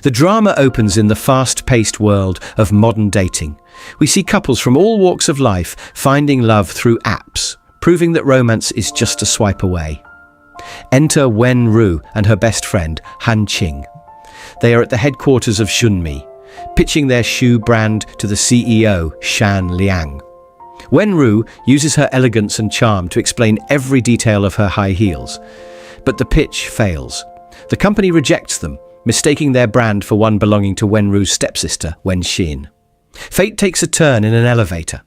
The drama opens in the fast-paced world of modern dating. We see couples from all walks of life finding love through apps, proving that romance is just a swipe away. Enter Wen-ru and her best friend, Han Qing. They are at the headquarters of Xunmi, pitching their shoe brand to the CEO, Shan Liang. Wen-ru uses her elegance and charm to explain every detail of her high heels, but the pitch fails. The company rejects them, mistaking their brand for one belonging to Wen-ru's stepsister, Wen-xin. Fate takes a turn in an elevator.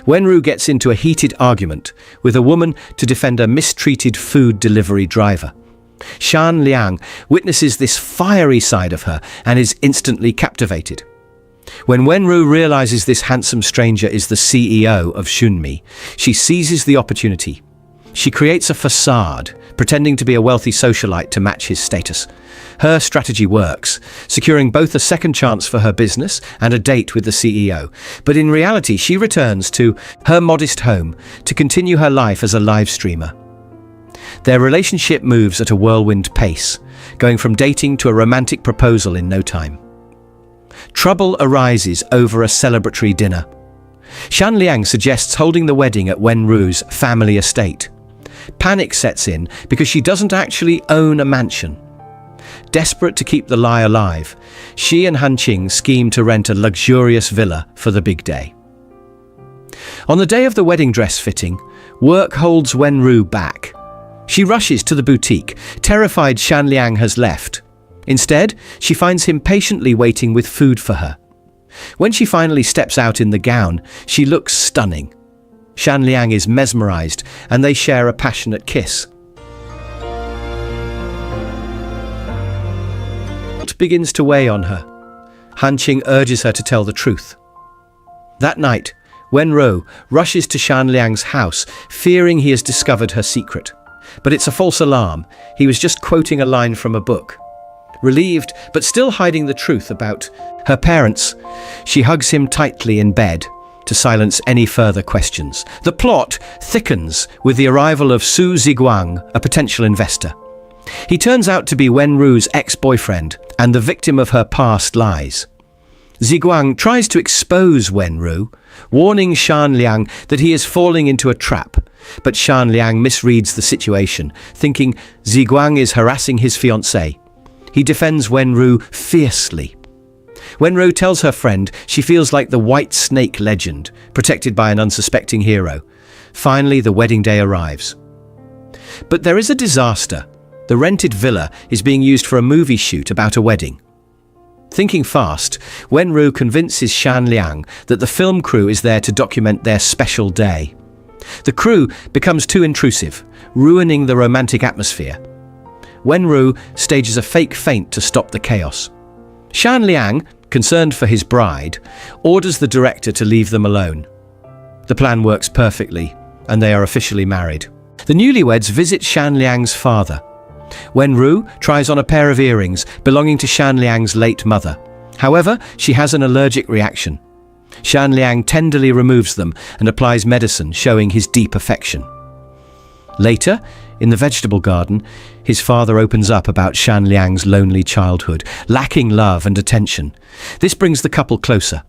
Wen-ru gets into a heated argument with a woman to defend a mistreated food delivery driver. Shan Liang witnesses this fiery side of her and is instantly captivated. When Wen-ru realizes this handsome stranger is the CEO of Xunmi, she seizes the opportunity. She creates a facade, pretending to be a wealthy socialite to match his status. Her strategy works, securing both a second chance for her business and a date with the CEO. But in reality, she returns to her modest home to continue her life as a live streamer. Their relationship moves at a whirlwind pace, going from dating to a romantic proposal in no time. Trouble arises over a celebratory dinner. Shan Liang suggests holding the wedding at Wen-ru's family estate. Panic sets in because she doesn't actually own a mansion. Desperate to keep the lie alive, she and Han Qing scheme to rent a luxurious villa for the big day. On the day of the wedding dress fitting, work holds Wen-ru back. She rushes to the boutique, terrified Shan Liang has left. Instead, she finds him patiently waiting with food for her. When she finally steps out in the gown, she looks stunning. Shan Liang is mesmerized, and they share a passionate kiss. Guilt begins to weigh on her. Han Qing urges her to tell the truth. That night, Wen-ru rushes to Shan Liang's house, fearing he has discovered her secret. But it's a false alarm. He was just quoting a line from a book. Relieved, but still hiding the truth about her parents, she hugs him tightly in bed to silence any further questions. The plot thickens with the arrival of Su Ziguang, a potential investor. He turns out to be Wen-ru's ex-boyfriend and the victim of her past lies. Ziguang tries to expose Wen-ru, warning Shan Liang that he is falling into a trap, but Shan Liang misreads the situation, thinking Ziguang is harassing his fiancée. He defends Wen-ru fiercely. Wen-ru tells her friend she feels like the White Snake legend, protected by an unsuspecting hero. Finally, the wedding day arrives. But there is a disaster. The rented villa is being used for a movie shoot about a wedding. Thinking fast, Wen-ru convinces Shan Liang that the film crew is there to document their special day. The crew becomes too intrusive, ruining the romantic atmosphere. Wen-ru stages a fake faint to stop the chaos. Shan Liang, concerned for his bride, orders the director to leave them alone. The plan works perfectly, and they are officially married. The newlyweds visit Shan Liang's father. Wen-ru tries on a pair of earrings belonging to Shan Liang's late mother. However, she has an allergic reaction. Shan Liang tenderly removes them and applies medicine, showing his deep affection. Later, in the vegetable garden, his father opens up about Shan Liang's lonely childhood, lacking love and attention. This brings the couple closer.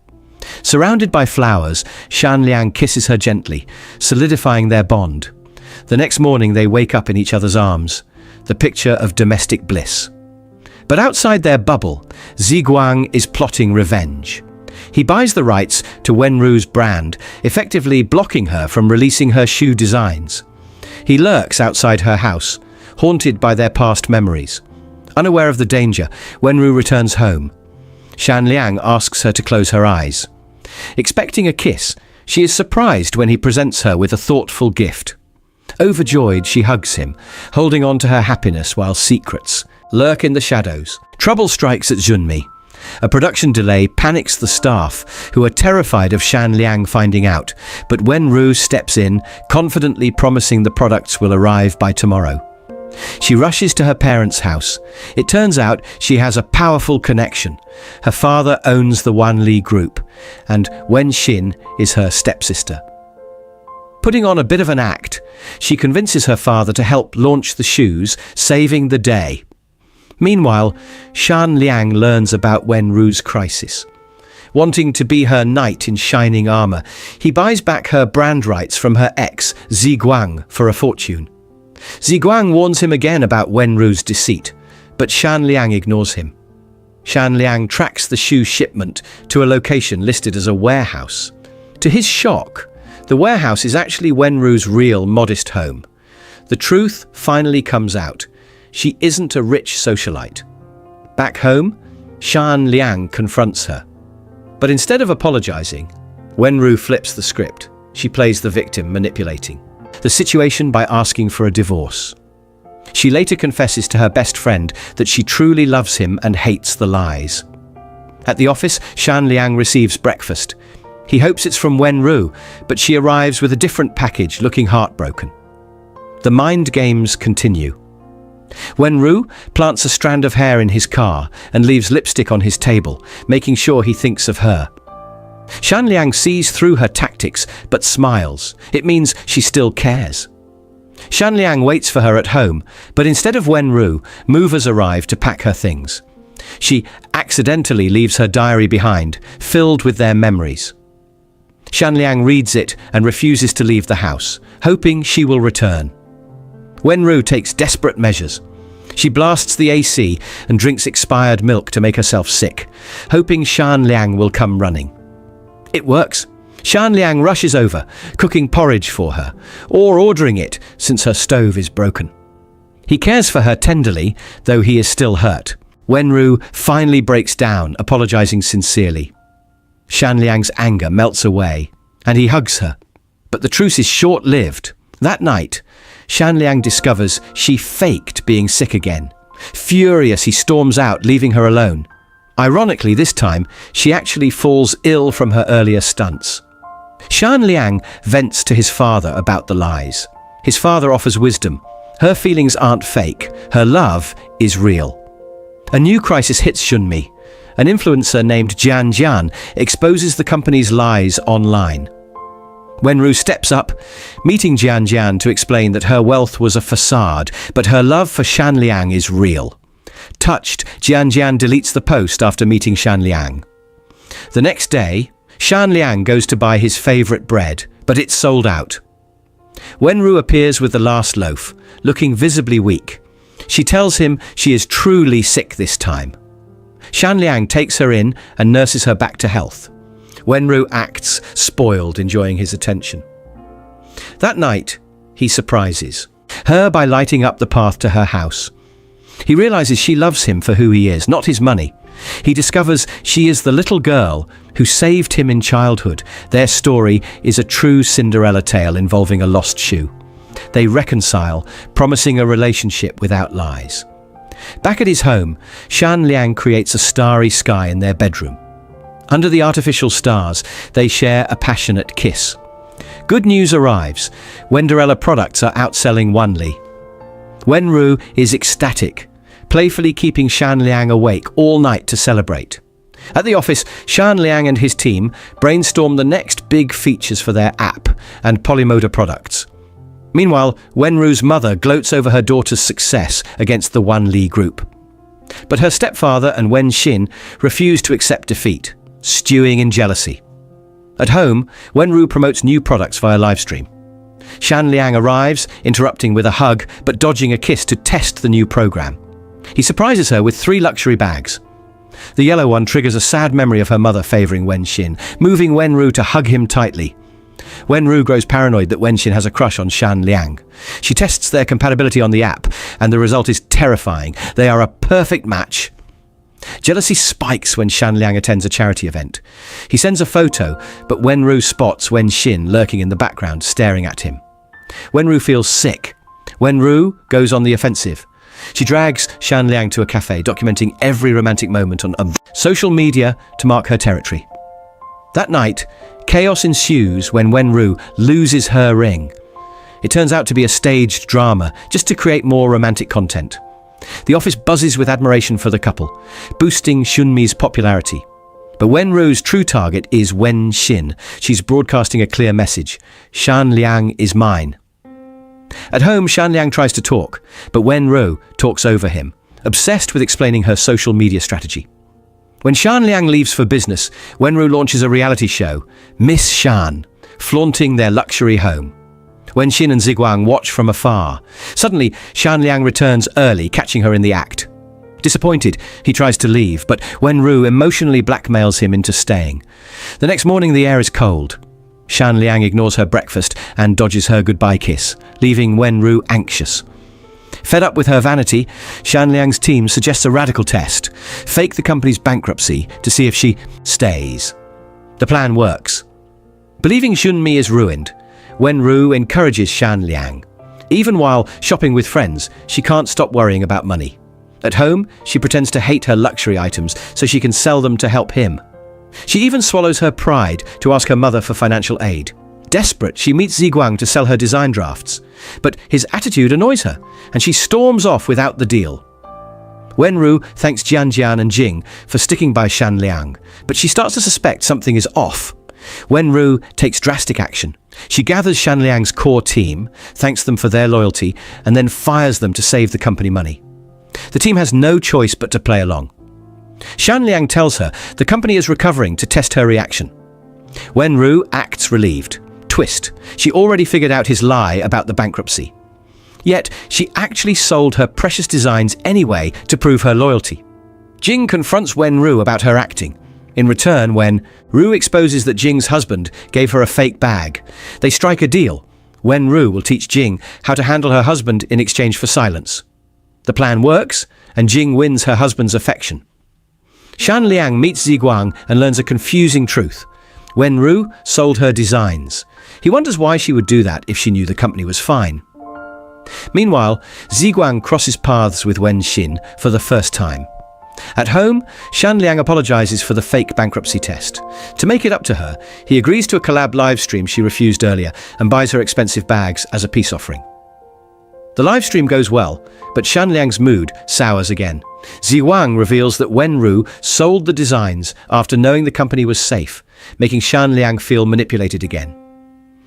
Surrounded by flowers, Shan Liang kisses her gently, solidifying their bond. The next morning, they wake up in each other's arms, the picture of domestic bliss. But outside their bubble, Ziguang is plotting revenge. He buys the rights to Wen-ru's brand, effectively blocking her from releasing her shoe designs. He lurks outside her house, haunted by their past memories. Unaware of the danger, Wen-ru returns home. Shan Liang asks her to close her eyes. Expecting a kiss, she is surprised when he presents her with a thoughtful gift. Overjoyed, she hugs him, holding on to her happiness while secrets lurk in the shadows. Trouble strikes at Xunmi. A production delay panics the staff, who are terrified of Shan Liang finding out, but Wen-ru steps in, confidently promising the products will arrive by tomorrow. She rushes to her parents' house. It turns out she has a powerful connection. Her father owns the Wanli Group, and Wen-xin is her stepsister. Putting on a bit of an act, she convinces her father to help launch the shoes, saving the day. Meanwhile, Shan Liang learns about Wenru's crisis. Wanting to be her knight in shining armor, he buys back her brand rights from her ex, Ziguang, for a fortune. Ziguang warns him again about Wenru's deceit, but Shan Liang ignores him. Shan Liang tracks the shoe shipment to a location listed as a warehouse. To his shock, the warehouse is actually Wenru's real modest home. The truth finally comes out. She isn't a rich socialite. Back home, Shan Liang confronts her. But instead of apologizing, Wenru flips the script. She plays the victim, manipulating the situation by asking for a divorce. She later confesses to her best friend that she truly loves him and hates the lies. At the office, Shan Liang receives breakfast. He hopes it's from Wenru, but she arrives with a different package, looking heartbroken. The mind games continue. Wenru plants a strand of hair in his car and leaves lipstick on his table, making sure he thinks of her. Shan Liang sees through her tactics but smiles. It means she still cares. Shan Liang waits for her at home, but instead of Wenru, movers arrive to pack her things. She accidentally leaves her diary behind, filled with their memories. Shan Liang reads it and refuses to leave the house, hoping she will return. Wenru takes desperate measures. She blasts the AC and drinks expired milk to make herself sick, hoping Shan Liang will come running. It works. Shan Liang rushes over, cooking porridge for her, or ordering it since her stove is broken. He cares for her tenderly, though he is still hurt. Wenru finally breaks down, apologizing sincerely. Shan Liang's anger melts away, and he hugs her. But the truce is short-lived. That night, Shan Liang discovers she faked being sick again. Furious, he storms out, leaving her alone. Ironically, this time, she actually falls ill from her earlier stunts. Shan Liang vents to his father about the lies. His father offers wisdom. Her feelings aren't fake. Her love is real. A new crisis hits Shunmi. An influencer named Jian Jian exposes the company's lies online. Wenru steps up, meeting Jian Jian to explain that her wealth was a facade, but her love for Shan Liang is real. Touched, Jian Jian deletes the post after meeting Shan Liang. The next day, Shan Liang goes to buy his favorite bread, but it's sold out. Wenru appears with the last loaf, looking visibly weak. She tells him she is truly sick this time. Shan Liang takes her in and nurses her back to health. Wenru acts spoiled, enjoying his attention. That night, he surprises her by lighting up the path to her house. He realizes she loves him for who he is, not his money. He discovers she is the little girl who saved him in childhood. Their story is a true Cinderella tale involving a lost shoe. They reconcile, promising a relationship without lies. Back at his home, Shan Liang creates a starry sky in their bedroom. Under the artificial stars, they share a passionate kiss. Good news arrives. Wenderella products are outselling Wanli. Wenru is ecstatic, playfully keeping Shan Liang awake all night to celebrate. At the office, Shan Liang and his team brainstorm the next big features for their app and Polymoda products. Meanwhile, Wenru's mother gloats over her daughter's success against the Wanli group. But her stepfather and Wen Xin refuse to accept defeat, stewing in jealousy. At home, Wenru promotes new products via livestream. Shan Liang arrives, interrupting with a hug but dodging a kiss to test the new program. He surprises her with 3 luxury bags. The yellow one triggers a sad memory of her mother favoring Wen Xin, moving Wenru to hug him tightly. Wenru grows paranoid that Wen Xin has a crush on Shan Liang. She tests their compatibility on the app, and the result is terrifying. They are a perfect match. Jealousy spikes when Shan Liang attends a charity event. He sends a photo, but Wenru spots Wen Xin lurking in the background, staring at him. Wenru feels sick. Wenru goes on the offensive. She drags Shan Liang to a cafe, documenting every romantic moment on social media to mark her territory. That night, chaos ensues when Wenru loses her ring. It turns out to be a staged drama, just to create more romantic content. The office buzzes with admiration for the couple, boosting Shunmi's popularity. But Wenru's true target is Wen Xin. She's broadcasting a clear message. Shan Liang is mine. At home, Shan Liang tries to talk, but Wenru talks over him. obsessed with explaining her social media strategy. When Shan Liang leaves for business, Wenru launches a reality show, Miss Shan, flaunting their luxury home. Wen Xin and Ziguang watch from afar. Suddenly, Shan Liang returns early, catching her in the act. Disappointed, he tries to leave, but Wenru emotionally blackmails him into staying. The next morning, the air is cold. Shan Liang ignores her breakfast and dodges her goodbye kiss, leaving Wenru anxious. Fed up with her vanity, Shan Liang's team suggests a radical test: fake the company's bankruptcy to see if she stays. The plan works. Believing Junmi is ruined, Wenru encourages Shan Liang. Even while shopping with friends, she can't stop worrying about money. At home, she pretends to hate her luxury items so she can sell them to help him. She even swallows her pride to ask her mother for financial aid. Desperate, she meets Ziguang to sell her design drafts. But his attitude annoys her, and she storms off without the deal. Wenru thanks Jian and Jing for sticking by Shan Liang, but she starts to suspect something is off. Wenru takes drastic action. She gathers Shan Liang's core team, thanks them for their loyalty, and then fires them to save the company money. The team has no choice but to play along. Shan Liang tells her the company is recovering to test her reaction. Wenru acts relieved. Twist: she already figured out his lie about the bankruptcy. Yet, she actually sold her precious designs anyway to prove her loyalty. Jing confronts Wenru about her acting. In return, Wenru exposes that Jing's husband gave her a fake bag. They strike a deal. Wenru will teach Jing how to handle her husband in exchange for silence. The plan works, and Jing wins her husband's affection. Shan Liang meets Ziguang and learns a confusing truth. Wenru sold her designs. He wonders why she would do that if she knew the company was fine. Meanwhile, Ziguang crosses paths with Wen Xin for the first time. At home, Shan Liang apologizes for the fake bankruptcy test. To make it up to her, he agrees to a collab livestream she refused earlier and buys her expensive bags as a peace offering. The livestream goes well, but Shan Liang's mood sours again. Ziguang reveals that Wenru sold the designs after knowing the company was safe, making Shan Liang feel manipulated again.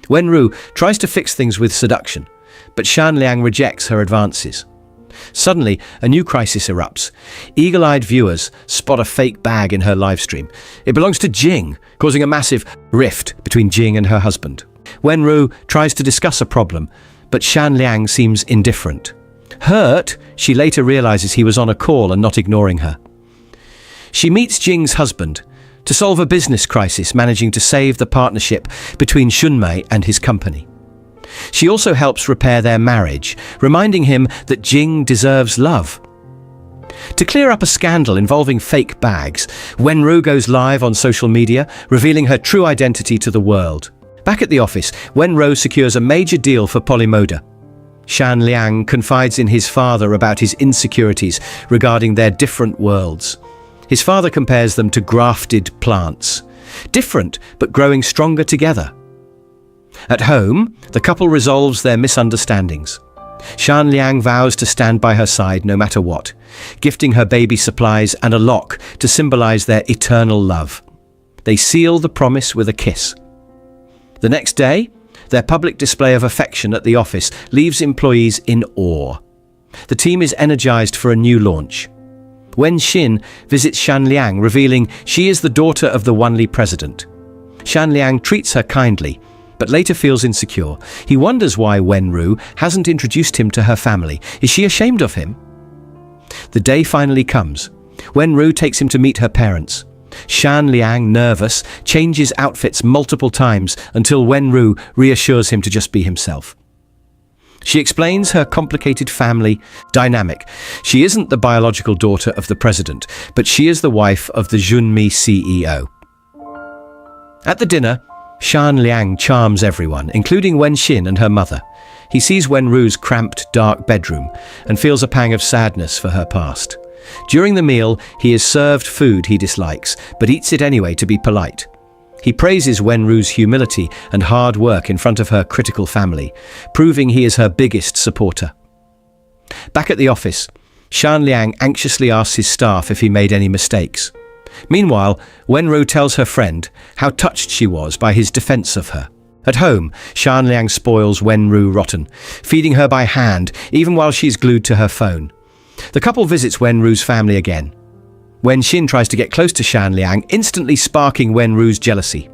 Wenru tries to fix things with seduction, but Shan Liang rejects her advances. Suddenly, a new crisis erupts. Eagle-eyed viewers spot a fake bag in her livestream. It belongs to Jing, causing a massive rift between Jing and her husband. Wenru tries to discuss a problem, but Shan Liang seems indifferent. Hurt, she later realizes he was on a call and not ignoring her. She meets Jing's husband to solve a business crisis, managing to save the partnership between Junmei and his company. She also helps repair their marriage, reminding him that Jing deserves love. To clear up a scandal involving fake bags, Wenru goes live on social media, revealing her true identity to the world. Back at the office, Wenru secures a major deal for Polymoda. Shan Liang confides in his father about his insecurities regarding their different worlds. His father compares them to grafted plants, different but growing stronger together. At home, the couple resolves their misunderstandings. Shan Liang vows to stand by her side no matter what, gifting her baby supplies and a lock to symbolize their eternal love. They seal the promise with a kiss. The next day, their public display of affection at the office leaves employees in awe. The team is energized for a new launch. Wen Xin visits Shan Liang, revealing she is the daughter of the Wanli president. Shan Liang treats her kindly, but later feels insecure. He wonders why Wenru hasn't introduced him to her family. Is she ashamed of him? The day finally comes. Wenru takes him to meet her parents. Shan Liang, nervous, changes outfits multiple times until Wenru reassures him to just be himself. She explains her complicated family dynamic. She isn't the biological daughter of the president, but she is the wife of the Junmi CEO. At the dinner, Shan Liang charms everyone, including Wen Xin and her mother. He sees Wenru's cramped, dark bedroom and feels a pang of sadness for her past. During the meal, he is served food he dislikes, but eats it anyway to be polite. He praises Wenru's humility and hard work in front of her critical family, proving he is her biggest supporter. Back at the office, Shan Liang anxiously asks his staff if he made any mistakes. Meanwhile, Wenru tells her friend how touched she was by his defense of her. At home, Shan Liang spoils Wenru rotten, feeding her by hand even while she's glued to her phone. The couple visits Wen Ru's family again. Wen Xin tries to get close to Shan Liang, instantly sparking Wen Ru's jealousy.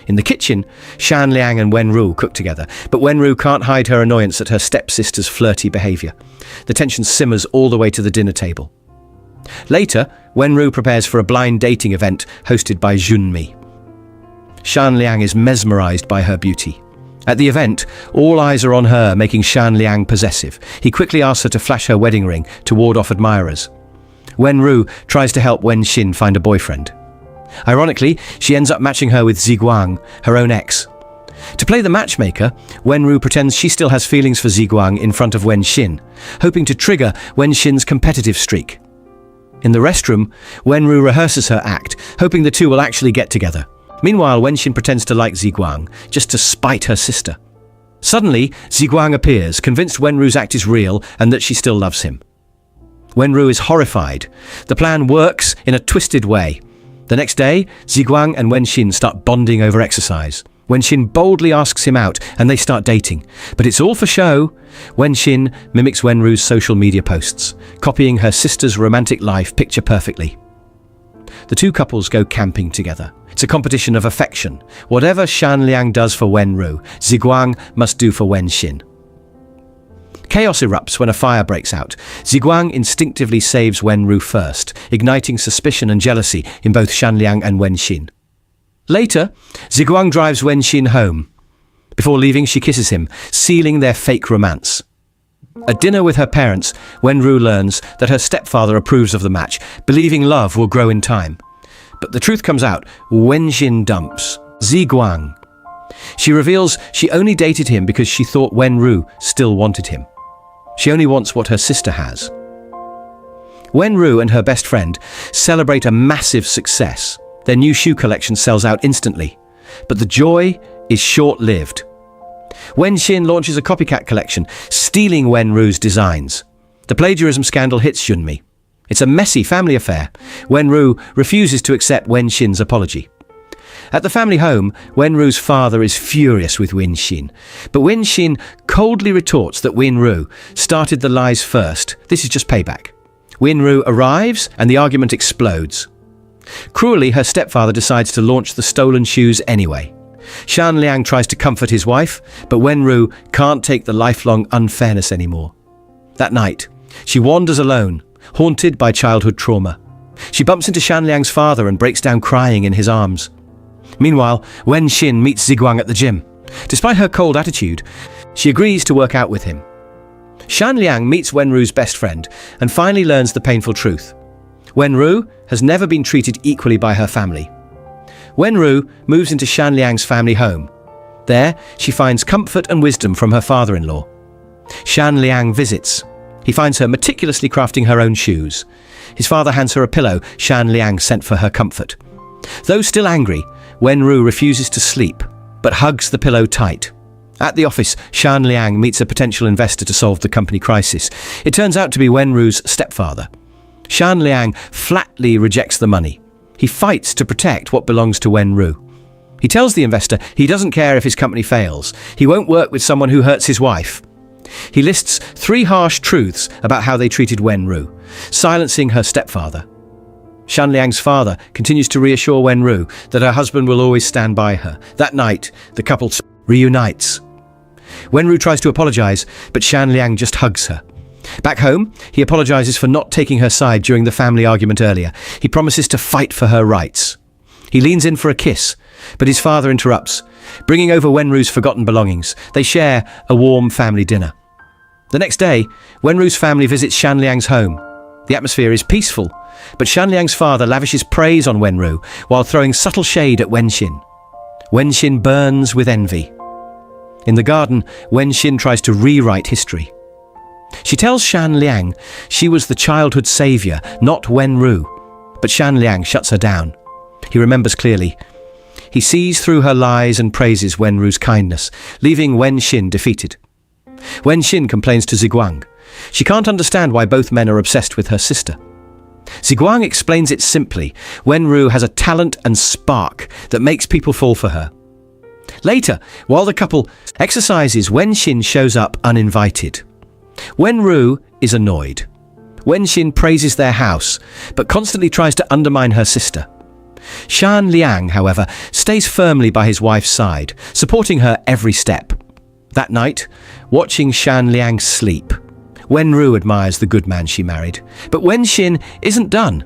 In the kitchen, Shan Liang and Wen Ru cook together, but Wen Ru can't hide her annoyance at her stepsister's flirty behaviour. The tension simmers all the way to the dinner table. Later, Wen Ru prepares for a blind dating event hosted by Junmi. Shan Liang is mesmerised by her beauty. At the event, all eyes are on her, making Shan Liang possessive. He quickly asks her to flash her wedding ring to ward off admirers. Wen Ru tries to help Wen Xin find a boyfriend. Ironically, she ends up matching her with Ziguang, her own ex. To play the matchmaker, Wen Ru pretends she still has feelings for Ziguang in front of Wen Xin, hoping to trigger Wen Xin's competitive streak. In the restroom, Wen Ru rehearses her act, hoping the two will actually get together. Meanwhile, Wen Xin pretends to like Ziguang, just to spite her sister. Suddenly, Ziguang appears, convinced Wen Ru's act is real and that she still loves him. Wen Ru is horrified. The plan works in a twisted way. The next day, Ziguang and Wen Xin start bonding over exercise. Wen Xin boldly asks him out and they start dating. But it's all for show. Wen Xin mimics Wen Ru's social media posts, copying her sister's romantic life picture perfectly. The two couples go camping together. It's a competition of affection. Whatever Shan Liang does for Wen Ru, Ziguang must do for Wen Xin. Chaos erupts when a fire breaks out. Ziguang instinctively saves Wen Ru first, igniting suspicion and jealousy in both Shan Liang and Wen Xin. Later, Ziguang drives Wen Xin home. Before leaving, she kisses him, sealing their fake romance. At dinner with her parents, Wen Ru learns that her stepfather approves of the match, believing love will grow in time. But the truth comes out. Wen Xin dumps Ziguang. She reveals she only dated him because she thought Wen Ru still wanted him. She only wants what her sister has. Wen Ru and her best friend celebrate a massive success. Their new shoe collection sells out instantly. But the joy is short-lived. Wen Xin launches a copycat collection, stealing Wen Ru's designs. The plagiarism scandal hits Junmi. It's a messy family affair. Wen Ru refuses to accept Wen Xin's apology. At the family home, Wen Ru's father is furious with Wen Xin. But Wen Xin coldly retorts that Wen Ru started the lies first. This is just payback. Wen Ru arrives and the argument explodes. Cruelly, her stepfather decides to launch the stolen shoes anyway. Shan Liang tries to comfort his wife, but Wen Ru can't take the lifelong unfairness anymore. That night, she wanders alone, haunted by childhood trauma. She bumps into Shan Liang's father and breaks down crying in his arms. Meanwhile, Wen Xin meets Ziguang at the gym. Despite her cold attitude, she agrees to work out with him. Shan Liang meets Wen Ru's best friend and finally learns the painful truth. Wen Ru has never been treated equally by her family. Wen Ru moves into Shan Liang's family home. There, she finds comfort and wisdom from her father-in-law. Shan Liang visits. He finds her meticulously crafting her own shoes. His father hands her a pillow Shan Liang sent for her comfort. Though still angry, Wen Ru refuses to sleep, but hugs the pillow tight. At the office, Shan Liang meets a potential investor to solve the company crisis. It turns out to be Wen Ru's stepfather. Shan Liang flatly rejects the money. He fights to protect what belongs to Wen Ru. He tells the investor he doesn't care if his company fails. He won't work with someone who hurts his wife. He lists 3 harsh truths about how they treated Wen Ru, silencing her stepfather. Shan Liang's father continues to reassure Wen Ru that her husband will always stand by her. That night, the couple reunites. Wen Ru tries to apologize, but Shan Liang just hugs her. Back home, he apologizes for not taking her side during the family argument earlier. He promises to fight for her rights. He leans in for a kiss, but his father interrupts, bringing over Wen Ru's forgotten belongings. They share a warm family dinner. The next day, Wen Ru's family visits Shan Liang's home. The atmosphere is peaceful, but Shan Liang's father lavishes praise on Wen Ru while throwing subtle shade at Wen Xin. Wen Xin burns with envy. In the garden, Wen Xin tries to rewrite history. She tells Shan Liang she was the childhood savior, not Wen Ru, but Shan Liang shuts her down. He remembers clearly. He sees through her lies and praises Wen Ru's kindness, leaving Wen Xin defeated. Wen Xin complains to Ziguang. She can't understand why both men are obsessed with her sister. Ziguang explains it simply. Wen Ru has a talent and spark that makes people fall for her. Later, while the couple exercises, Wen Xin shows up uninvited. Wen Ru is annoyed. Wen Xin praises their house, but constantly tries to undermine her sister. Shan Liang, however, stays firmly by his wife's side, supporting her every step. That night, watching Shan Liang sleep, Wenru admires the good man she married. But Wen Xin isn't done.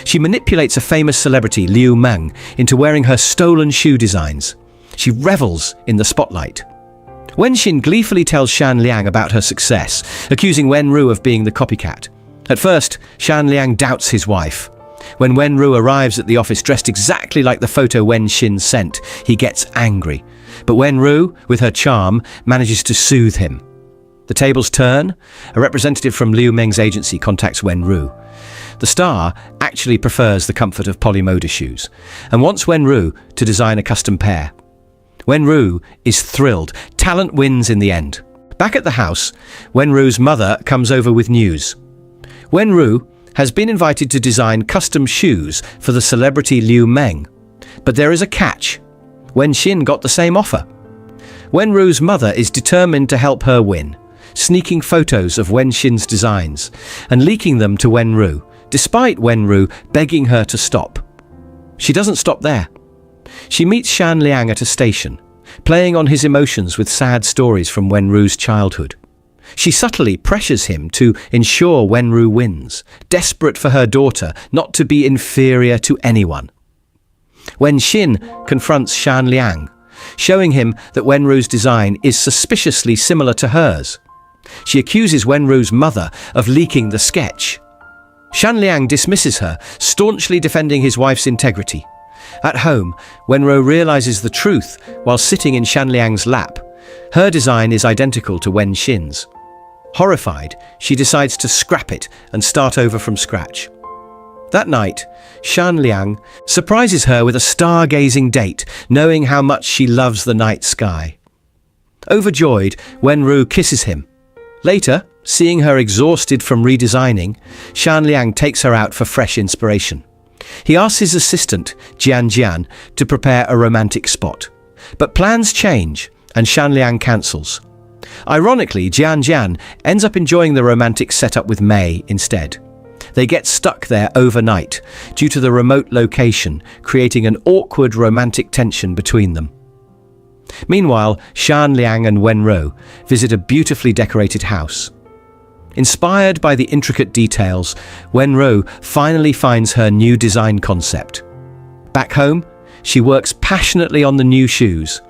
She manipulates a famous celebrity, Liu Meng, into wearing her stolen shoe designs. She revels in the spotlight. Wen Xin gleefully tells Shan Liang about her success, accusing Wenru of being the copycat. At first, Shan Liang doubts his wife. When Wenru arrives at the office dressed exactly like the photo Wen Xin sent, he gets angry. But Wenru, with her charm, manages to soothe him. The tables turn. A representative from Liu Meng's agency contacts Wenru. The star actually prefers the comfort of Polymoda shoes and wants Wenru to design a custom pair. Wenru is thrilled. Talent wins in the end. Back at the house, Wenru's mother comes over with news. Wenru has been invited to design custom shoes for the celebrity Liu Meng. But there is a catch. Wen Xin got the same offer. Wenru's mother is determined to help her win, sneaking photos of Wen Xin's designs and leaking them to Wenru, despite Wenru begging her to stop. She doesn't stop there. She meets Shan Liang at a station, playing on his emotions with sad stories from Wenru's childhood. She subtly pressures him to ensure Wenru wins, desperate for her daughter not to be inferior to anyone. Wen Xin confronts Shan Liang, showing him that Wenru's design is suspiciously similar to hers. She accuses Wenru's mother of leaking the sketch. Shan Liang dismisses her, staunchly defending his wife's integrity. At home, Wenru realizes the truth while sitting in Shan Liang's lap. Her design is identical to Wen Xin's. Horrified, she decides to scrap it and start over from scratch. That night, Shan Liang surprises her with a stargazing date, knowing how much she loves the night sky. Overjoyed, Wenru kisses him. Later, seeing her exhausted from redesigning, Shan Liang takes her out for fresh inspiration. He asks his assistant, Jian Jian, to prepare a romantic spot. But plans change, and Shan Liang cancels. Ironically, Jian Jian ends up enjoying the romantic setup with Mei instead. They get stuck there overnight due to the remote location, creating an awkward romantic tension between them. Meanwhile, Shan Liang and Wenru visit a beautifully decorated house. Inspired by the intricate details, Wenru finally finds her new design concept. Back home, she works passionately on the new shoes.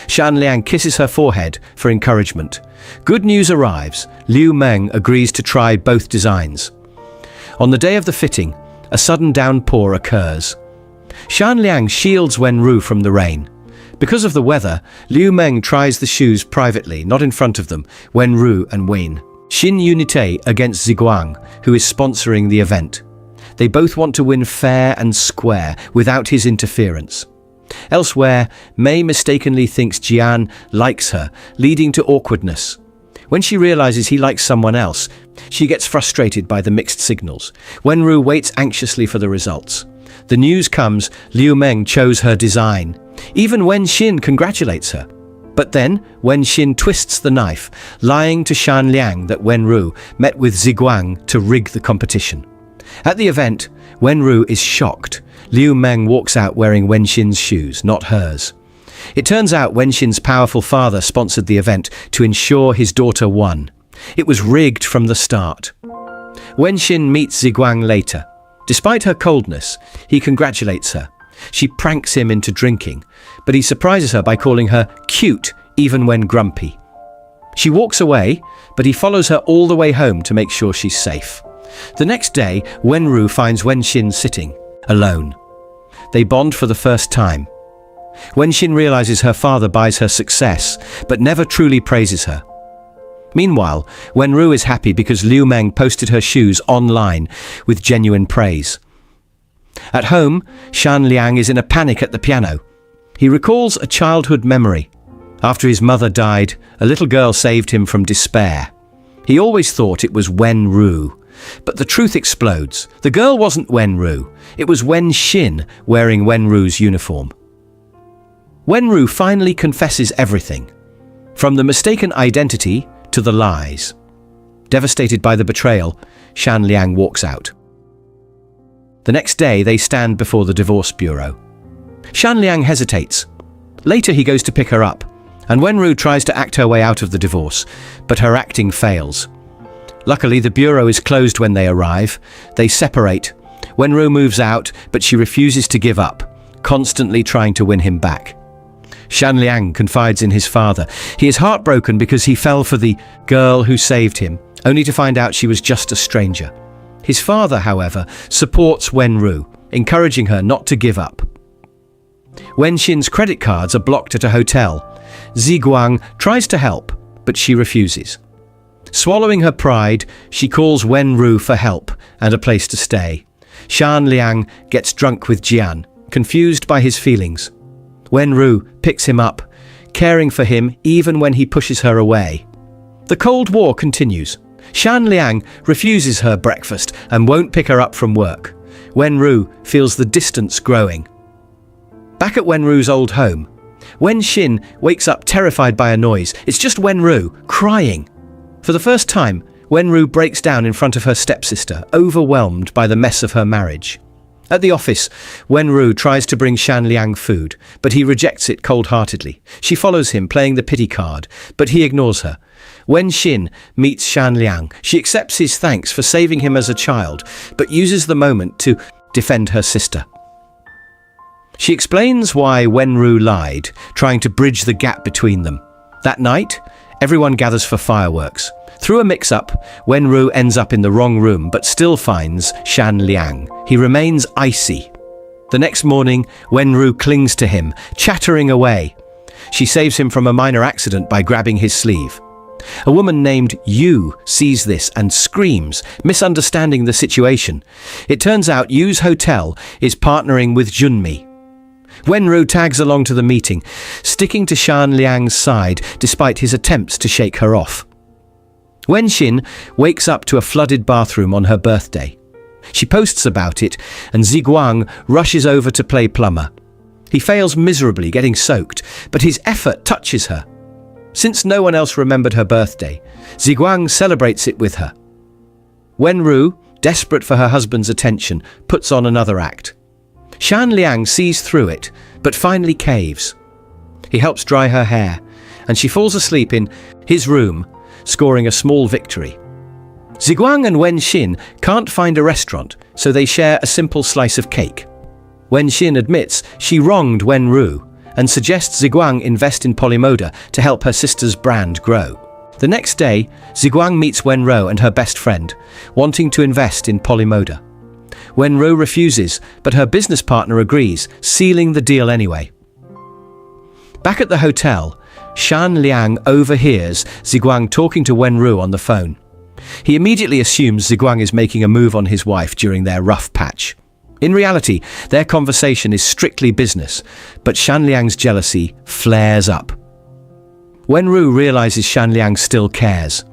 Shan Liang kisses her forehead for encouragement. Good news arrives. Liu Meng agrees to try both designs. On the day of the fitting, a sudden downpour occurs. Shan Liang shields Wenru from the rain. Because of the weather, Liu Meng tries the shoes privately, not in front of them, Wenru and Wen. Xin Unite against Ziguang, who is sponsoring the event. They both want to win fair and square, without his interference. Elsewhere, Mei mistakenly thinks Jian likes her, leading to awkwardness. When she realizes he likes someone else, she gets frustrated by the mixed signals. Wenru waits anxiously for the results. The news comes, Liu Meng chose her design. Even Wen Xin congratulates her. But then, Wen Xin twists the knife, lying to Shan Liang that Wenru met with Ziguang to rig the competition. At the event, Wenru is shocked. Liu Meng walks out wearing Wen Xin's shoes, not hers. It turns out Wen Xin's powerful father sponsored the event to ensure his daughter won. It was rigged from the start. Wen Xin meets Ziguang later. Despite her coldness, he congratulates her. She pranks him into drinking, but he surprises her by calling her cute even when grumpy. She walks away, but he follows her all the way home to make sure she's safe. The next day, Wenru finds Wen Xin sitting, alone. They bond for the first time. Wen Xin realizes her father buys her success, but never truly praises her. Meanwhile, Wenru is happy because Liu Meng posted her shoes online with genuine praise. At home, Shan Liang is in a panic at the piano. He recalls a childhood memory. After his mother died, a little girl saved him from despair. He always thought it was Wenru, but the truth explodes. The girl wasn't Wenru, it was Wen Xin wearing Wenru's uniform. Wenru finally confesses everything, from the mistaken identity to the lies. Devastated by the betrayal, Shan Liang walks out. The next day, they stand before the divorce bureau. Shan Liang hesitates. Later, he goes to pick her up, and Wenru tries to act her way out of the divorce, but her acting fails. Luckily, the bureau is closed when they arrive. They separate. Wenru moves out, but she refuses to give up, constantly trying to win him back. Shan Liang confides in his father. He is heartbroken because he fell for the girl who saved him, only to find out she was just a stranger. His father, however, supports Wenru, encouraging her not to give up. Wenxin's credit cards are blocked at a hotel. Ziguang tries to help, but she refuses. Swallowing her pride, she calls Wenru for help and a place to stay. Shan Liang gets drunk with Jian, confused by his feelings. Wenru picks him up, caring for him even when he pushes her away. The Cold War continues. Shan Liang refuses her breakfast and won't pick her up from work. Wenru feels the distance growing. Back at Wenru's old home, Wenxin wakes up terrified by a noise. It's just Wenru, crying. For the first time, Wenru breaks down in front of her stepsister, overwhelmed by the mess of her marriage. At the office, Wenru tries to bring Shan Liang food, but he rejects it cold-heartedly. She follows him, playing the pity card, but he ignores her. Wenxin meets Shan Liang. She accepts his thanks for saving him as a child, but uses the moment to defend her sister. She explains why Wenru lied, trying to bridge the gap between them. That night, everyone gathers for fireworks. Through a mix-up, Wenru ends up in the wrong room but still finds Shan Liang. He remains icy. The next morning, Wenru clings to him, chattering away. She saves him from a minor accident by grabbing his sleeve. A woman named Yu sees this and screams, misunderstanding the situation. It turns out Yu's hotel is partnering with Junmi. Wenru tags along to the meeting, sticking to Shan Liang's side despite his attempts to shake her off. Wenxin wakes up to a flooded bathroom on her birthday. She posts about it, and Ziguang rushes over to play plumber. He fails miserably, getting soaked, but his effort touches her. Since no one else remembered her birthday, Ziguang celebrates it with her. Wenru, desperate for her husband's attention, puts on another act. Shan Liang sees through it, but finally caves. He helps dry her hair, and she falls asleep in his room, scoring a small victory. Ziguang and Wenxin can't find a restaurant, so they share a simple slice of cake. Wenxin admits she wronged Wenru and suggests Ziguang invest in Polymoda to help her sister's brand grow. The next day, Ziguang meets Wenru and her best friend, wanting to invest in Polymoda. Wenru refuses, but her business partner agrees, sealing the deal anyway. Back at the hotel, Shan Liang overhears Ziguang talking to Wenru on the phone. He immediately assumes Ziguang is making a move on his wife during their rough patch. In reality, their conversation is strictly business, but Shan Liang's jealousy flares up. Wenru realizes Shan Liang still cares.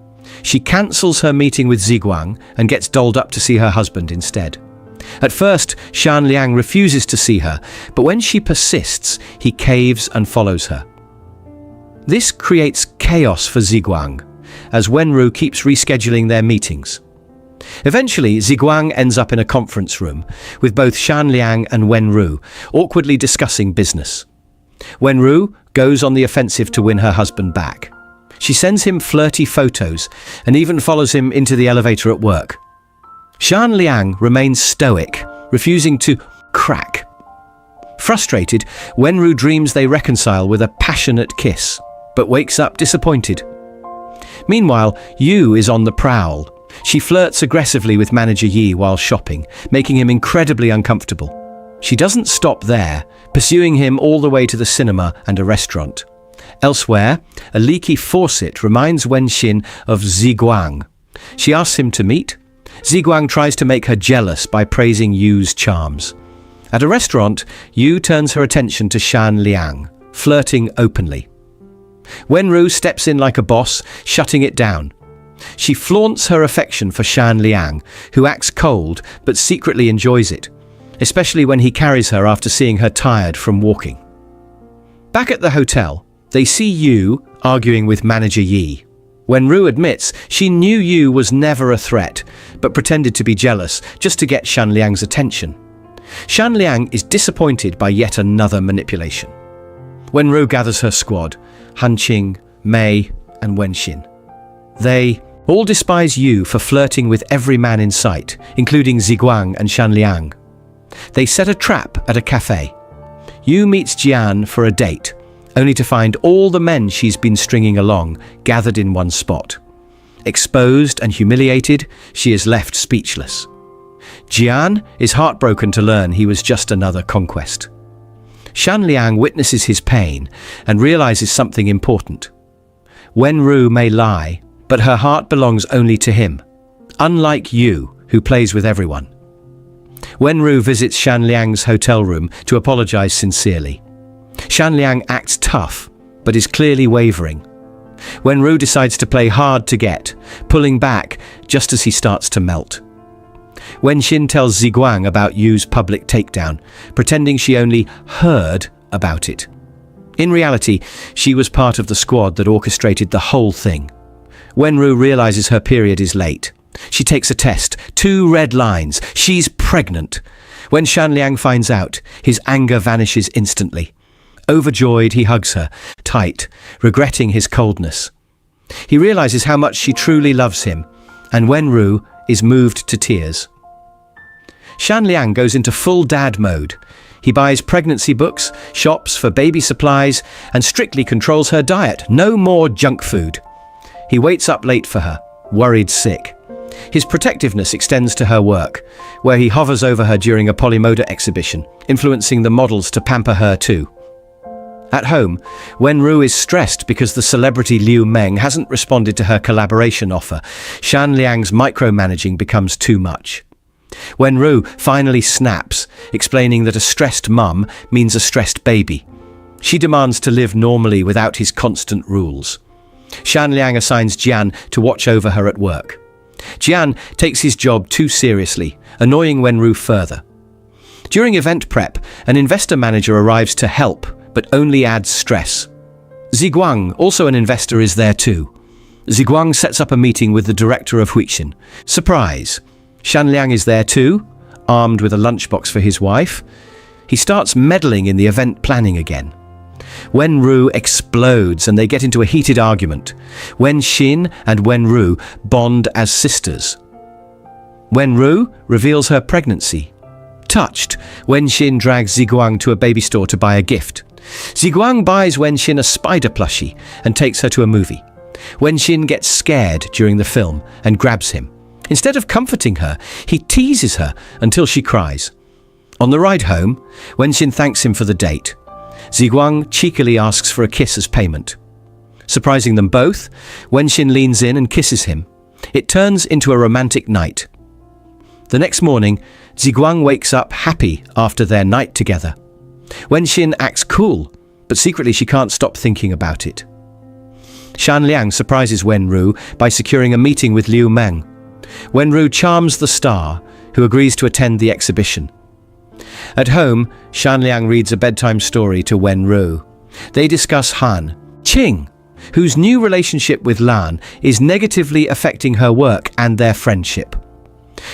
She cancels her meeting with Ziguang and gets dolled up to see her husband instead. At first, Shan Liang refuses to see her, but when she persists, he caves and follows her. This creates chaos for Ziguang, as Wenru keeps rescheduling their meetings. Eventually, Ziguang ends up in a conference room, with both Shan Liang and Wenru awkwardly discussing business. Wenru goes on the offensive to win her husband back. She sends him flirty photos and even follows him into the elevator at work. Shan Liang remains stoic, refusing to crack. Frustrated, Wenru dreams they reconcile with a passionate kiss, but wakes up disappointed. Meanwhile, Yu is on the prowl. She flirts aggressively with manager Yi while shopping, making him incredibly uncomfortable. She doesn't stop there, pursuing him all the way to the cinema and a restaurant. Elsewhere, a leaky faucet reminds Wenxin of Ziguang. She asks him to meet. Ziguang tries to make her jealous by praising Yu's charms. At a restaurant, Yu turns her attention to Shan Liang, flirting openly. Wenru steps in like a boss, shutting it down. She flaunts her affection for Shan Liang, who acts cold but secretly enjoys it, especially when he carries her after seeing her tired from walking. Back at the hotel, they see Yu arguing with manager Yi. Wenru admits she knew Yu was never a threat, but pretended to be jealous just to get Shan Liang's attention. Shan Liang is disappointed by yet another manipulation. Wenru gathers her squad, Han Qing, Mei, and Wen Xin. They all despise Yu for flirting with every man in sight, including Ziguang and Shan Liang. They set a trap at a cafe. Yu meets Jian for a date, only to find all the men she's been stringing along gathered in one spot. Exposed and humiliated, she is left speechless. Jian is heartbroken to learn he was just another conquest. Shan Liang witnesses his pain and realizes something important. Wenru may lie, but her heart belongs only to him, unlike Yu, who plays with everyone. Wenru visits Shan Liang's hotel room to apologize sincerely. Shan Liang acts tough, but is clearly wavering. Wenru decides to play hard to get, pulling back just as he starts to melt. Wen Xin tells Ziguang about Yu's public takedown, pretending she only heard about it. In reality, she was part of the squad that orchestrated the whole thing. Wenru realizes her period is late. She takes a test, 2 red lines. She's pregnant. When Shan Liang finds out, his anger vanishes instantly. Overjoyed, he hugs her, tight, regretting his coldness. He realizes how much she truly loves him, and Wenru is moved to tears. Shan Liang goes into full dad mode. He buys pregnancy books, shops for baby supplies, and strictly controls her diet. No more junk food. He waits up late for her, worried sick. His protectiveness extends to her work, where he hovers over her during a Polymoda exhibition, influencing the models to pamper her too. At home, Wenru is stressed because the celebrity Liu Meng hasn't responded to her collaboration offer. Shan Liang's micromanaging becomes too much. Wenru finally snaps, explaining that a stressed mum means a stressed baby. She demands to live normally without his constant rules. Shan Liang assigns Jian to watch over her at work. Jian takes his job too seriously, annoying Wenru further. During event prep, an investor manager arrives to help, but only adds stress. Ziguang, also an investor, is there too. Ziguang sets up a meeting with the director of Huixin. Surprise! Shan Liang is there too, armed with a lunchbox for his wife. He starts meddling in the event planning again. Wenru explodes and they get into a heated argument. Wen Xin and Wenru bond as sisters. Wenru reveals her pregnancy. Touched, Wen Xin drags Ziguang to a baby store to buy a gift. Ziguang buys Wen Xin a spider plushie and takes her to a movie. Wen Xin gets scared during the film and grabs him. Instead of comforting her, he teases her until she cries. On the ride home, Wen Xin thanks him for the date. Ziguang cheekily asks for a kiss as payment. Surprising them both, Wen Xin leans in and kisses him. It turns into a romantic night. The next morning, Ziguang wakes up happy after their night together. Wen Xin acts cool, but secretly she can't stop thinking about it. Shan Liang surprises Wenru by securing a meeting with Liu Meng. Wenru charms the star, who agrees to attend the exhibition. At home, Shan Liang reads a bedtime story to Wenru. They discuss Han Qing, whose new relationship with Lan is negatively affecting her work and their friendship.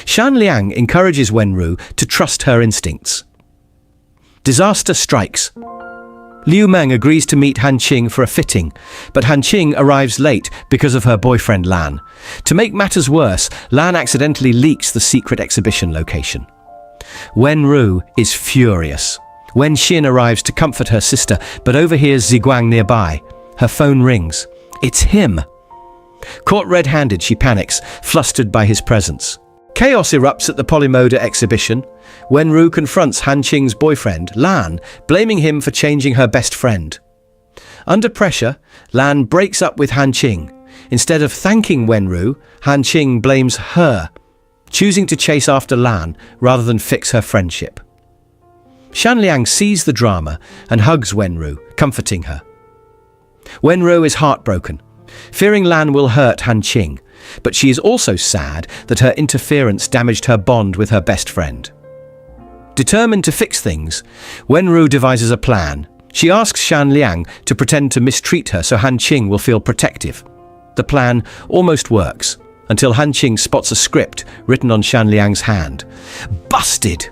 Shan Liang encourages Wenru to trust her instincts. Disaster strikes. Liu Meng agrees to meet Han Qing for a fitting, but Han Qing arrives late because of her boyfriend Lan. To make matters worse, Lan accidentally leaks the secret exhibition location. Wenru is furious. Wen Xin arrives to comfort her sister, but overhears Ziguang nearby. Her phone rings. It's him. Caught red-handed, she panics, flustered by his presence. Chaos erupts at the Polymoda exhibition. Wenru confronts Han Qing's boyfriend, Lan, blaming him for changing her best friend. Under pressure, Lan breaks up with Han Qing. Instead of thanking Wenru, Han Qing blames her, choosing to chase after Lan rather than fix her friendship. Shan Liang sees the drama and hugs Wenru, comforting her. Wenru is heartbroken, fearing Lan will hurt Han Qing, but she is also sad that her interference damaged her bond with her best friend. Determined to fix things, Wenru devises a plan. She asks Shan Liang to pretend to mistreat her so Han Qing will feel protective. The plan almost works, until Han Qing spots a script written on Shan Liang's hand. Busted!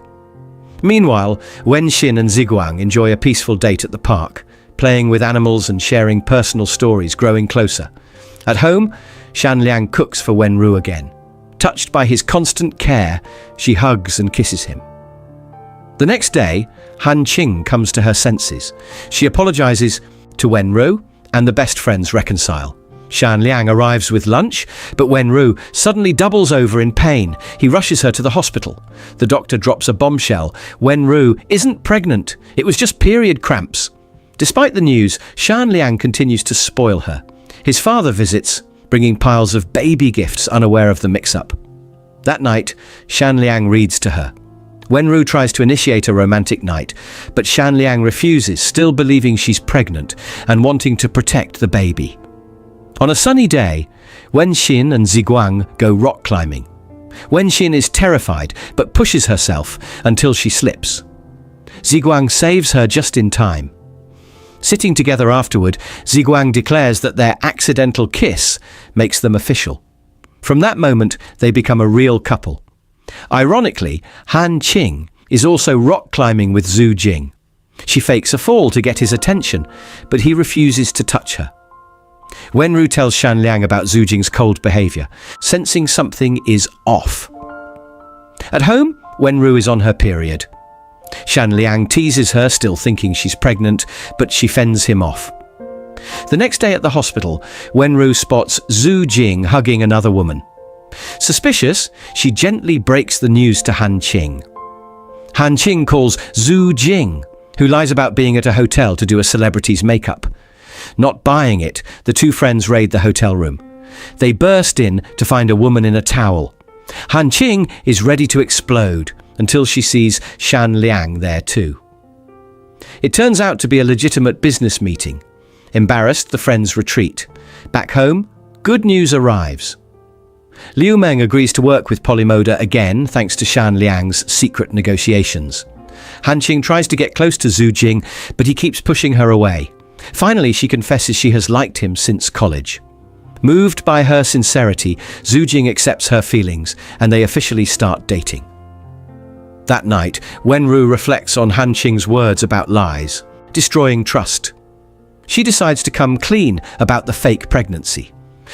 Meanwhile, Wen Xin and Ziguang enjoy a peaceful date at the park, playing with animals and sharing personal stories, growing closer. At home, Shan Liang cooks for Wen Ru again. Touched by his constant care, she hugs and kisses him. The next day, Han Qing comes to her senses. She apologizes to Wen Ru, and the best friends reconcile. Shan Liang arrives with lunch, but Wen Ru suddenly doubles over in pain. He rushes her to the hospital. The doctor drops a bombshell. Wen Ru isn't pregnant. It was just period cramps. Despite the news, Shan Liang continues to spoil her. His father visits, bringing piles of baby gifts, unaware of the mix-up. That night, Shan Liang reads to her. Wen Ru tries to initiate a romantic night, but Shan Liang refuses, still believing she's pregnant and wanting to protect the baby. On a sunny day, Wen Xin and Ziguang go rock climbing. Wen Xin is terrified, but pushes herself until she slips. Ziguang saves her just in time. Sitting together afterward, Ziguang declares that their accidental kiss makes them official. From that moment, they become a real couple. Ironically, Han Qing is also rock climbing with Zhu Jing. She fakes a fall to get his attention, but he refuses to touch her. Wen Ru tells Shan Liang about Zhu Jing's cold behavior, sensing something is off. At home, Wen Ru is on her period. Shan Liang teases her, still thinking she's pregnant, but she fends him off. The next day at the hospital, Wen Ru spots Zhu Jing hugging another woman. Suspicious, she gently breaks the news to Han Qing. Han Qing calls Zhu Jing, who lies about being at a hotel to do a celebrity's makeup. Not buying it, the two friends raid the hotel room. They burst in to find a woman in a towel. Han Qing is ready to explode until she sees Shan Liang there too. It turns out to be a legitimate business meeting. Embarrassed, the friends retreat. Back home, good news arrives. Liu Meng agrees to work with Polymoda again thanks to Shan Liang's secret negotiations. Han Qing tries to get close to Zhu Jing, but he keeps pushing her away. Finally, she confesses she has liked him since college. Moved by her sincerity, Zhu Jing accepts her feelings, and they officially start dating. That night, Wen Ru reflects on Han Qing's words about lies, destroying trust. She decides to come clean about the fake pregnancy.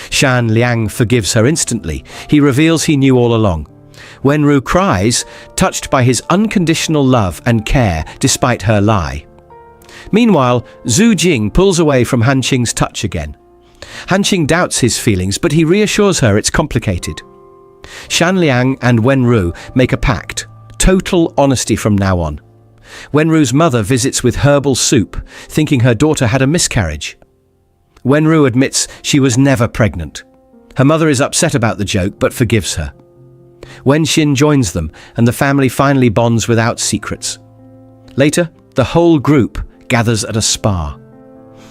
Shan Liang forgives her instantly. He reveals he knew all along. Wen Ru cries, touched by his unconditional love and care despite her lie. Meanwhile, Zhu Jing pulls away from Han Qing's touch again. Han Qing doubts his feelings, but he reassures her it's complicated. Shan Liang and Wen Ru make a pact, total honesty from now on. Wen Ru's mother visits with herbal soup, thinking her daughter had a miscarriage. Wen Ru admits she was never pregnant. Her mother is upset about the joke, but forgives her. Wen Xin joins them, and the family finally bonds without secrets. Later, the whole group gathers at a spa.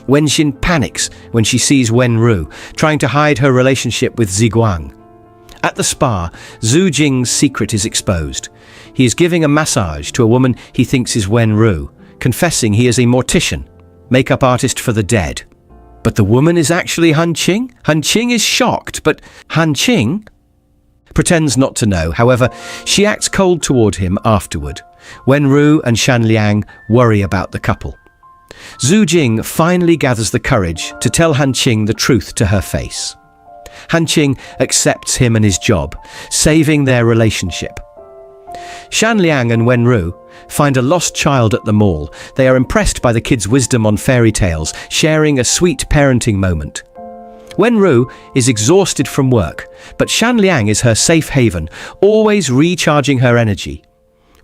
Wen Xin panics when she sees Wen Ru, trying to hide her relationship with Ziguang. At the spa, Zhu Jing's secret is exposed. He is giving a massage to a woman he thinks is Wen Ru, confessing he is a mortician, makeup artist for the dead. But the woman is actually Han Qing? Han Qing is shocked, but Han Qing pretends not to know. However, she acts cold toward him afterward. Wen Ru and Shan Liang worry about the couple. Zhu Jing finally gathers the courage to tell Han Qing the truth to her face. Han Qing accepts him and his job, saving their relationship. Shan Liang and Wen Ru find a lost child at the mall. They are impressed by the kid's wisdom on fairy tales, sharing a sweet parenting moment. Wen Ru is exhausted from work, but Shan Liang is her safe haven, always recharging her energy.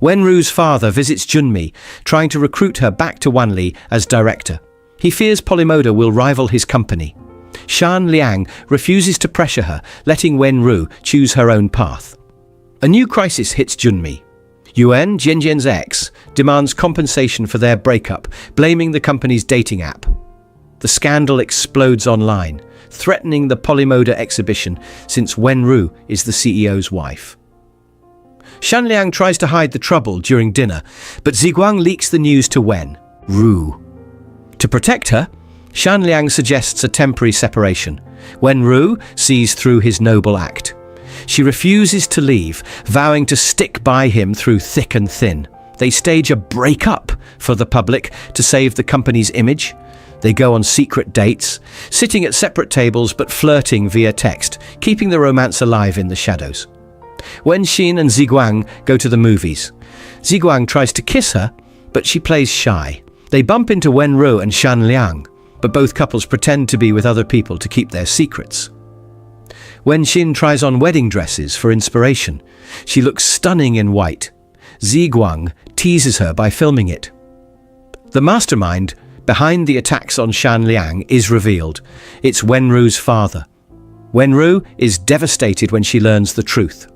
Wen Ru's father visits Junmi, trying to recruit her back to Wanli as director. He fears Polymoda will rival his company. Shan Liang refuses to pressure her, letting Wen Ru choose her own path. A new crisis hits Junmi. Yuan, Jianjian's ex, demands compensation for their breakup, blaming the company's dating app. The scandal explodes online, threatening the Polymoda exhibition since Wen Ru is the CEO's wife. Shan Liang tries to hide the trouble during dinner, but Ziguang leaks the news to Wen Ru. To protect her, Shan Liang suggests a temporary separation. Wenru sees through his noble act. She refuses to leave, vowing to stick by him through thick and thin. They stage a break-up for the public to save the company's image. They go on secret dates, sitting at separate tables but flirting via text, keeping the romance alive in the shadows. Wen Xin and Ziguang go to the movies. Ziguang tries to kiss her, but she plays shy. They bump into Wenru and Shan Liang, but both couples pretend to be with other people to keep their secrets. Wen Xin tries on wedding dresses for inspiration. She looks stunning in white. Ziguang teases her by filming it. The mastermind behind the attacks on Shan Liang is revealed. It's Wenru's father. Wenru is devastated when she learns the truth.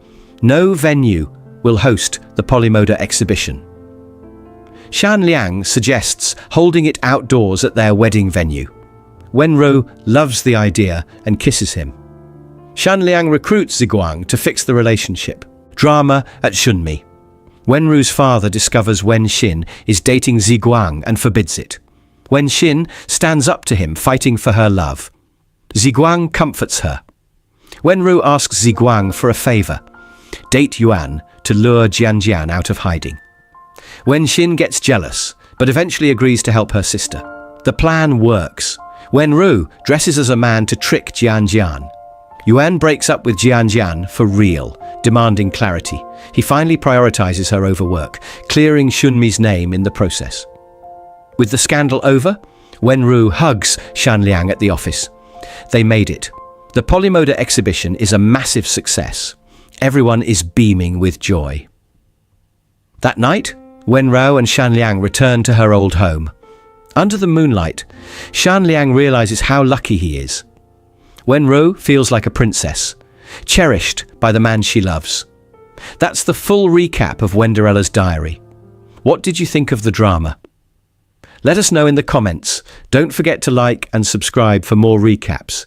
No venue will host the Polymoda exhibition. Shan Liang suggests holding it outdoors at their wedding venue. Wenru loves the idea and kisses him. Shan Liang recruits Ziguang to fix the relationship. Drama at Shunmi. Wenru's father discovers Wen Xin is dating Ziguang and forbids it. Wen Xin stands up to him, fighting for her love. Ziguang comforts her. Wenru asks Ziguang for a favor: date Yuan to lure Jianjian out of hiding. Wen Xin gets jealous, but eventually agrees to help her sister. The plan works. Wenru dresses as a man to trick Jianjian. Yuan breaks up with Jianjian for real, demanding clarity. He finally prioritizes her over work, clearing Shunmi's name in the process. With the scandal over, Wenru hugs Shan Liang at the office. They made it. The Polymoda exhibition is a massive success. Everyone is beaming with joy. That night, Wenru and Shan Liang return to her old home. Under the moonlight, Shan Liang realizes how lucky he is. Wenru feels like a princess, cherished by the man she loves. That's the full recap of Wenderella's diary. What did you think of the drama? Let us know in the comments. Don't forget to like and subscribe for more recaps.